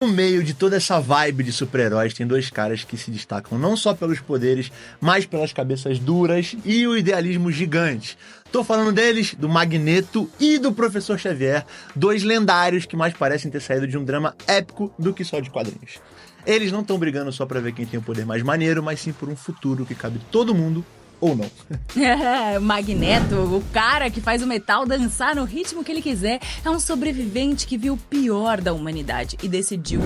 No meio de toda essa vibe de super-heróis, tem dois caras que se destacam não só pelos poderes, mas pelas cabeças duras e o idealismo gigante. Tô falando deles, do Magneto e do Professor Xavier, dois lendários que mais parecem ter saído de um drama épico do que só de quadrinhos. Eles não estão brigando só pra ver quem tem o poder mais maneiro, mas sim por um futuro que cabe todo mundo ou não. O Magneto, o cara que faz o metal dançar no ritmo que ele quiser, é um sobrevivente que viu o pior da humanidade e decidiu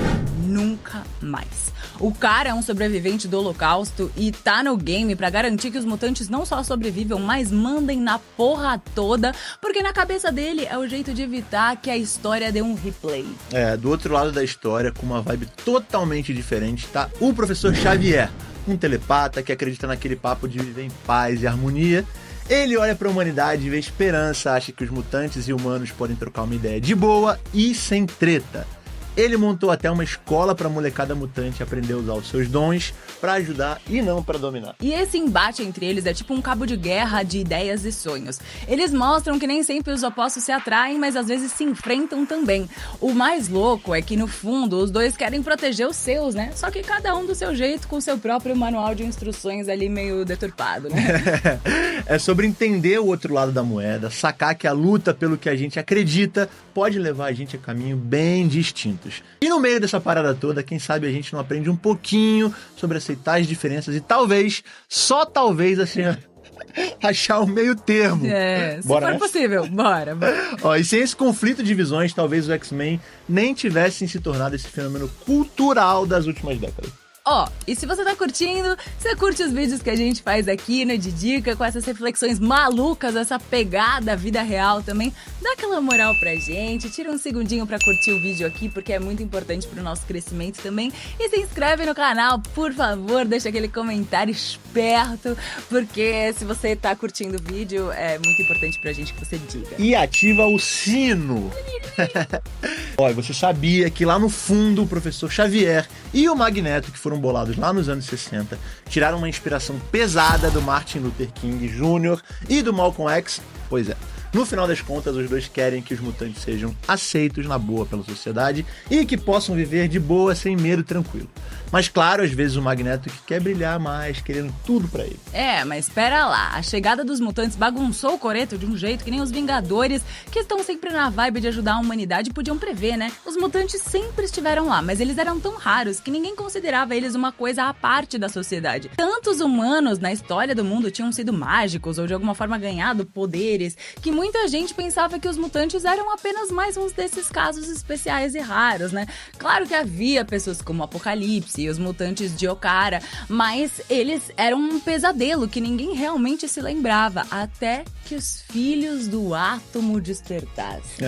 nunca mais. O cara é um sobrevivente do Holocausto e tá no game pra garantir que os mutantes não só sobrevivam, mas mandem na porra toda, porque na cabeça dele é o jeito de evitar que a história dê um replay. Do outro lado da história, com uma vibe totalmente diferente, tá o Professor Xavier, um telepata que acredita naquele papo de viver em paz e harmonia. Ele olha pra humanidade e vê esperança, acha que os mutantes e humanos podem trocar uma ideia de boa e sem treta. Ele montou até uma escola pra molecada mutante aprender a usar os seus dons pra ajudar e não pra dominar. E esse embate entre eles é tipo um cabo de guerra de ideias e sonhos. Eles mostram que nem sempre os opostos se atraem, mas às vezes se enfrentam também. O mais louco é que, no fundo, os dois querem proteger os seus, né? Só que cada um do seu jeito, com o seu próprio manual de instruções ali meio deturpado, né? É sobre entender o outro lado da moeda, sacar que a luta pelo que a gente acredita pode levar a gente a caminho bem distintos. E no meio dessa parada toda, quem sabe a gente não aprende um pouquinho sobre aceitar as diferenças e talvez, só talvez, assim, achar um meio termo. Se for possível, bora. E sem esse conflito de visões, talvez os X-Men nem tivessem se tornado esse fenômeno cultural das últimas décadas. E se você tá curtindo, você curte os vídeos que a gente faz aqui no Didica, com essas reflexões malucas, essa pegada vida real também, dá aquela moral pra gente, tira um segundinho pra curtir o vídeo aqui, porque é muito importante pro nosso crescimento também, e se inscreve no canal, por favor, deixa aquele comentário esperto, porque se você tá curtindo o vídeo, é muito importante pra gente que você diga. E ativa o sino! Você sabia que lá no fundo o Professor Xavier e o Magneto, que foram bolados lá nos anos 60, tiraram uma inspiração pesada do Martin Luther King Jr. e do Malcolm X? Pois é. No final das contas, os dois querem que os mutantes sejam aceitos na boa pela sociedade e que possam viver de boa, sem medo, tranquilo. Mas claro, às vezes o Magneto que quer brilhar mais, querendo tudo pra ele. Mas espera lá, a chegada dos mutantes bagunçou o coreto de um jeito que nem os Vingadores, que estão sempre na vibe de ajudar a humanidade, podiam prever, né? Os mutantes sempre estiveram lá, mas eles eram tão raros que ninguém considerava eles uma coisa à parte da sociedade. Tantos humanos na história do mundo tinham sido mágicos ou de alguma forma ganhado poderes, que muita gente pensava que os mutantes eram apenas mais uns desses casos especiais e raros, né? Claro que havia pessoas como o Apocalipse e os mutantes de Okara, mas eles eram um pesadelo que ninguém realmente se lembrava, até que os filhos do átomo despertassem.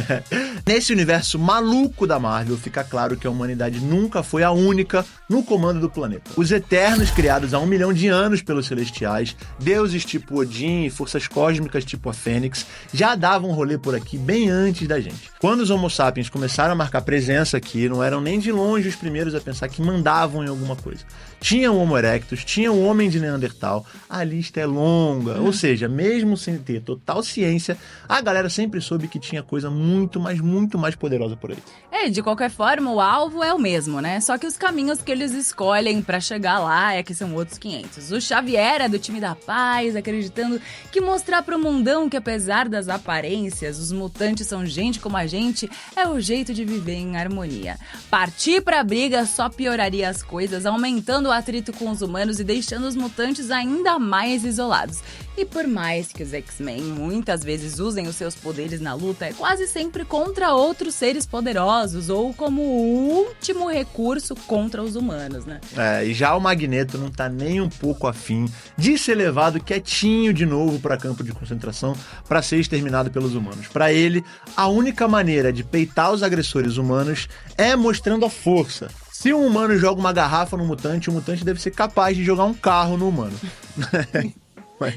Nesse universo maluco da Marvel, fica claro que a humanidade nunca foi a única no comando do planeta. Os Eternos, criados há 1 milhão de anos pelos Celestiais, deuses tipo Odin e forças cósmicas tipo a Fênix, já davam rolê por aqui bem antes da gente. Quando os Homo sapiens começaram a marcar presença aqui, não eram nem de longe os primeiros a pensar que mandavam em alguma coisa. Tinha o Homo erectus, tinha o homem de Neandertal, a lista é longa, ou seja, mesmo sem ter total ciência, a galera sempre soube que tinha coisa muito mais poderosa por aí. De qualquer forma, o alvo é o mesmo, né? Só que os caminhos que eles escolhem pra chegar lá é que são outros 500. O Xavier é do time da paz, acreditando que mostrar pro mundão que apesar das aparências, os mutantes são gente como a gente, é o jeito de viver em harmonia. Partir pra briga só pioraria as coisas, aumentando o atrito com os humanos e deixando os mutantes ainda mais isolados. E por mais que os X-Men muitas vezes usem os seus poderes na luta, é quase sempre contra outros seres poderosos ou como último recurso contra os humanos, né? E já o Magneto não tá nem um pouco afim de ser levado quietinho de novo para campo de concentração para ser exterminado pelos humanos. Para ele, a única maneira de peitar os agressores humanos é mostrando a força. Se um humano joga uma garrafa no mutante, o mutante deve ser capaz de jogar um carro no humano.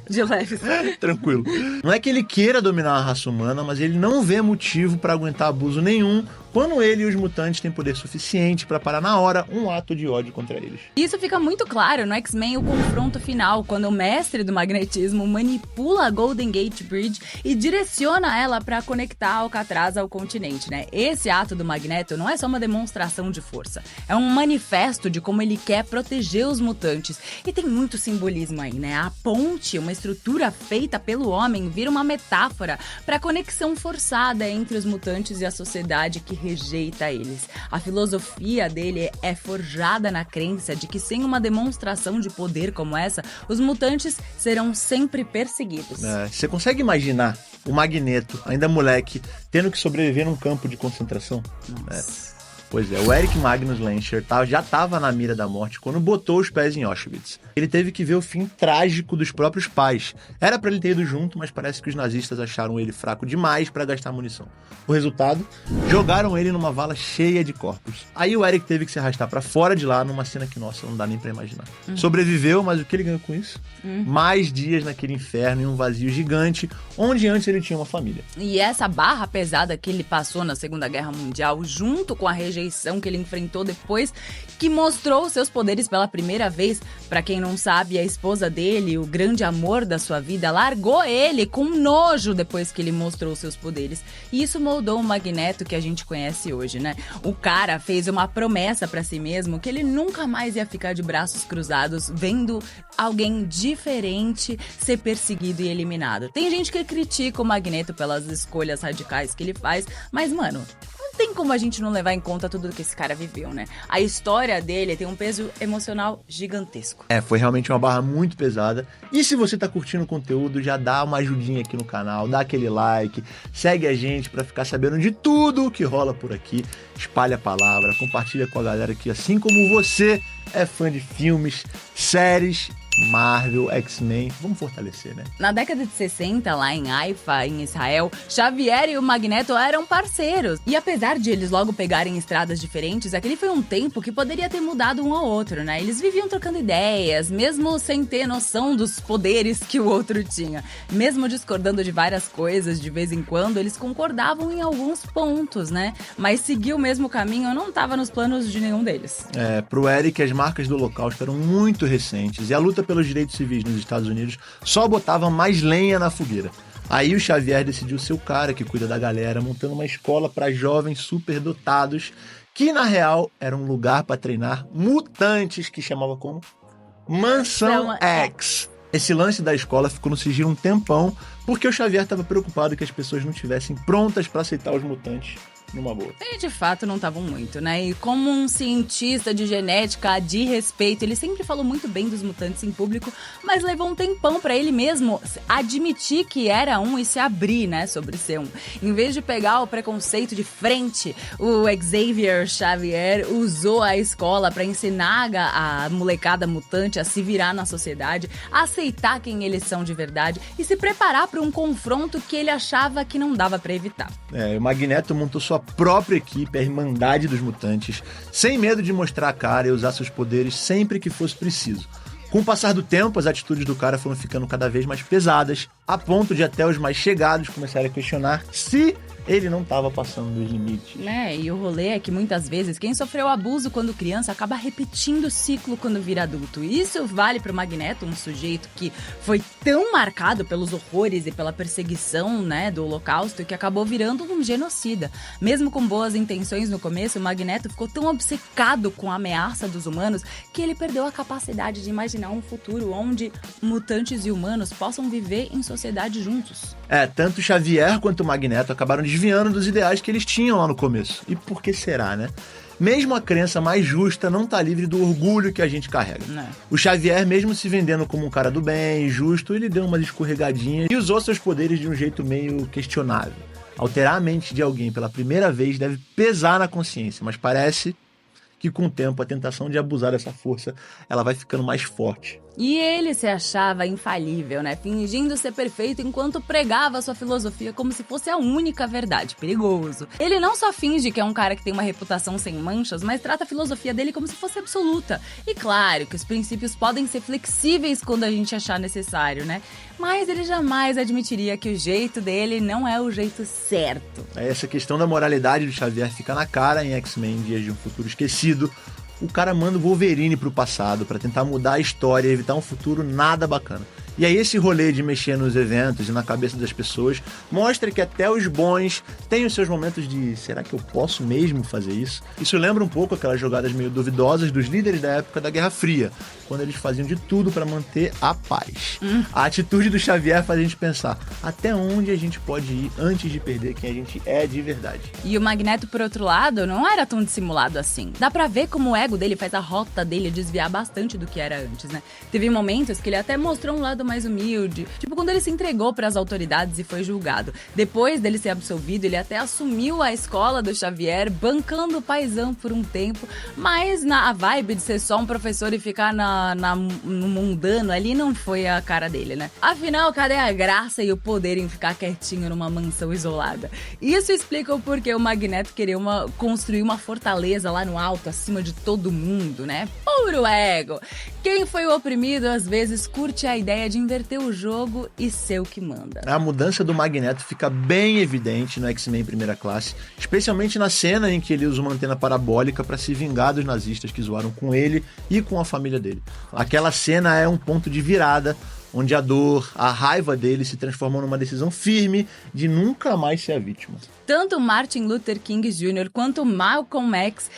De leve. Tranquilo. Não é que ele queira dominar a raça humana, mas ele não vê motivo para aguentar abuso nenhum quando ele e os mutantes têm poder suficiente para parar na hora um ato de ódio contra eles. Isso fica muito claro no X-Men, o confronto final, quando o mestre do magnetismo manipula a Golden Gate Bridge e direciona ela para conectar Alcatraz ao continente, né? Esse ato do Magneto não é só uma demonstração de força, é um manifesto de como ele quer proteger os mutantes. E tem muito simbolismo aí, né? A ponte, uma estrutura feita pelo homem, vira uma metáfora para a conexão forçada entre os mutantes e a sociedade que rejeita eles. A filosofia dele é forjada na crença de que sem uma demonstração de poder como essa, os mutantes serão sempre perseguidos. Você consegue imaginar o Magneto, ainda moleque, tendo que sobreviver num campo de concentração? Nossa. Pois é, o Eric Magnus Lancer já estava na mira da morte quando botou os pés em Auschwitz. Ele teve que ver o fim trágico dos próprios pais. Era para ele ter ido junto, mas parece que os nazistas acharam ele fraco demais para gastar munição. O resultado? Jogaram ele numa vala cheia de corpos. Aí o Eric teve que se arrastar para fora de lá numa cena que, nossa, não dá nem para imaginar. Sobreviveu, mas o que ele ganhou com isso? Mais dias naquele inferno em um vazio gigante, onde antes ele tinha uma família. E essa barra pesada que ele passou na Segunda Guerra Mundial, junto com a rejeição que ele enfrentou depois que mostrou seus poderes pela primeira vez. Pra quem não sabe, a esposa dele, o grande amor da sua vida, largou ele com nojo depois que ele mostrou seus poderes. E isso moldou o Magneto que a gente conhece hoje, né? O cara fez uma promessa pra si mesmo que ele nunca mais ia ficar de braços cruzados vendo alguém diferente ser perseguido e eliminado. Tem gente que critica o Magneto pelas escolhas radicais que ele faz, mas, mano, tem como a gente não levar em conta tudo que esse cara viveu, né? A história dele tem um peso emocional gigantesco. Foi realmente uma barra muito pesada. E se você tá curtindo o conteúdo, já dá uma ajudinha aqui no canal, dá aquele like, segue a gente pra ficar sabendo de tudo que rola por aqui. Espalha a palavra, compartilha com a galera que, assim como você, é fã de filmes, séries, Marvel, X-Men. Vamos fortalecer, né? Na década de 60, lá em Haifa, em Israel, Xavier e o Magneto eram parceiros. E apesar de eles logo pegarem estradas diferentes, aquele foi um tempo que poderia ter mudado um ao outro, né? Eles viviam trocando ideias, mesmo sem ter noção dos poderes que o outro tinha. Mesmo discordando de várias coisas, de vez em quando, eles concordavam em alguns pontos, né? Mas seguir o mesmo caminho não estava nos planos de nenhum deles. Pro Eric, as marcas do Holocausto eram muito recentes e a luta pelos direitos civis nos Estados Unidos só botava mais lenha na fogueira. Aí o Xavier decidiu ser o cara que cuida da galera, montando uma escola para jovens superdotados, que na real era um lugar para treinar mutantes, que chamava como Mansão X. Esse lance da escola ficou no sigilo um tempão, porque o Xavier estava preocupado que as pessoas não estivessem prontas para aceitar os mutantes numa boa. E de fato não estavam muito, né? E como um cientista de genética de respeito, ele sempre falou muito bem dos mutantes em público, mas levou um tempão pra ele mesmo admitir que era um e se abrir, né, sobre ser um. Em vez de pegar o preconceito de frente, o Xavier Xavier usou a escola pra ensinar a molecada mutante a se virar na sociedade, a aceitar quem eles são de verdade e se preparar pra um confronto que ele achava que não dava pra evitar. O Magneto montou sua própria equipe, a Irmandade dos Mutantes, sem medo de mostrar a cara e usar seus poderes sempre que fosse preciso. Com o passar do tempo, as atitudes do cara foram ficando cada vez mais pesadas, a ponto de até os mais chegados começarem a questionar se ele não estava passando dos limites. E o rolê é que muitas vezes quem sofreu abuso quando criança acaba repetindo o ciclo quando vira adulto. E isso vale pro Magneto, um sujeito que foi tão marcado pelos horrores e pela perseguição, né, do Holocausto, que acabou virando um genocida. Mesmo com boas intenções no começo, o Magneto ficou tão obcecado com a ameaça dos humanos que ele perdeu a capacidade de imaginar um futuro onde mutantes e humanos possam viver em sociedade juntos. Tanto Xavier quanto o Magneto acabaram desviando dos ideais que eles tinham lá no começo. E por que será, né? Mesmo a crença mais justa não tá livre do orgulho que a gente carrega. O Xavier, mesmo se vendendo como um cara do bem, justo, ele deu umas escorregadinhas e usou seus poderes de um jeito meio questionável. Alterar a mente de alguém pela primeira vez deve pesar na consciência, mas parece que com o tempo a tentação de abusar dessa força, ela vai ficando mais forte. E ele se achava infalível, né? Fingindo ser perfeito enquanto pregava sua filosofia como se fosse a única verdade. Perigoso. Ele não só finge que é um cara que tem uma reputação sem manchas, mas trata a filosofia dele como se fosse absoluta. E claro que os princípios podem ser flexíveis quando a gente achar necessário, né? mas ele jamais admitiria que o jeito dele não é o jeito certo. Essa questão da moralidade do Xavier fica na cara em X-Men Dias de um Futuro Esquecido. O cara manda o Wolverine pro passado pra tentar mudar a história e evitar um futuro nada bacana. E aí esse rolê de mexer nos eventos e na cabeça das pessoas mostra que até os bons têm os seus momentos de será que eu posso mesmo fazer isso? Isso lembra um pouco aquelas jogadas meio duvidosas dos líderes da época da Guerra Fria, quando eles faziam de tudo para manter a paz. A atitude do Xavier faz a gente pensar até onde a gente pode ir antes de perder quem a gente é de verdade. E o Magneto, por outro lado, não era tão dissimulado assim. Dá pra ver como o ego dele faz a rota dele desviar bastante do que era antes, né? Teve momentos que ele até mostrou um lado mais humilde, tipo quando ele se entregou para as autoridades e foi julgado. Depois dele ser absolvido, ele até assumiu a escola do Xavier, bancando o paizão por um tempo, mas a vibe de ser só um professor e ficar no mundano ali não foi a cara dele, né? Afinal, cadê a graça e o poder em ficar quietinho numa mansão isolada? Isso explica o porquê o Magneto queria construir uma fortaleza lá no alto, acima de todo mundo, né? Puro ego! Quem foi o oprimido, às vezes, curte a ideia de inverter o jogo e ser o que manda. A mudança do Magneto fica bem evidente no X-Men Primeira Classe, especialmente na cena em que ele usa uma antena parabólica para se vingar dos nazistas que zoaram com ele e com a família dele. Aquela cena é um ponto de virada, onde a dor, a raiva dele se transformam numa decisão firme de nunca mais ser a vítima. Tanto Martin Luther King Jr. quanto Malcolm X,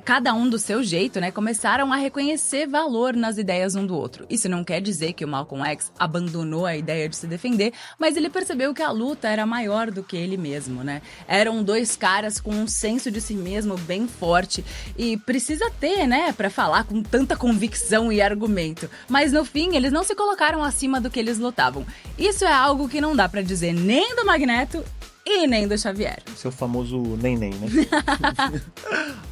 cada um do seu jeito, né, começaram a reconhecer valor nas ideias um do outro. Isso não quer dizer que o Malcolm X abandonou a ideia de se defender, mas ele percebeu que a luta era maior do que ele mesmo, né? Eram dois caras com um senso de si mesmo bem forte e precisa ter, né, pra falar com tanta convicção e argumento. Mas no fim, eles não se colocaram acima do que eles lutavam. Isso é algo que não dá pra dizer nem do Magneto e nem do Xavier. Esse é o famoso nem-nem, né?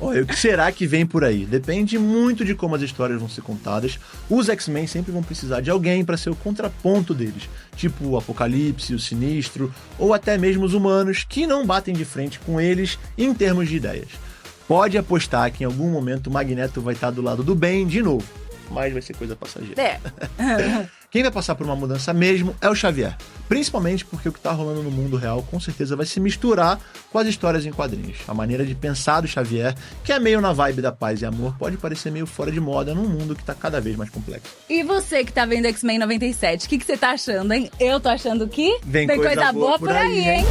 Olha, o que será que vem por aí? Depende muito de como as histórias vão ser contadas. Os X-Men sempre vão precisar de alguém para ser o contraponto deles, tipo o Apocalipse, o Sinistro, ou até mesmo os humanos, que não batem de frente com eles em termos de ideias. Pode apostar que em algum momento o Magneto vai estar do lado do bem de novo, mas vai ser coisa passageira. Quem vai passar por uma mudança mesmo é o Xavier, principalmente porque o que está rolando no mundo real com certeza vai se misturar com as histórias em quadrinhos. A maneira de pensar do Xavier, que é meio na vibe da paz e amor, pode parecer meio fora de moda num mundo que está cada vez mais complexo. E você que tá vendo X-Men 97, o que você tá achando, hein? Eu tô achando que vem coisa boa por aí, hein?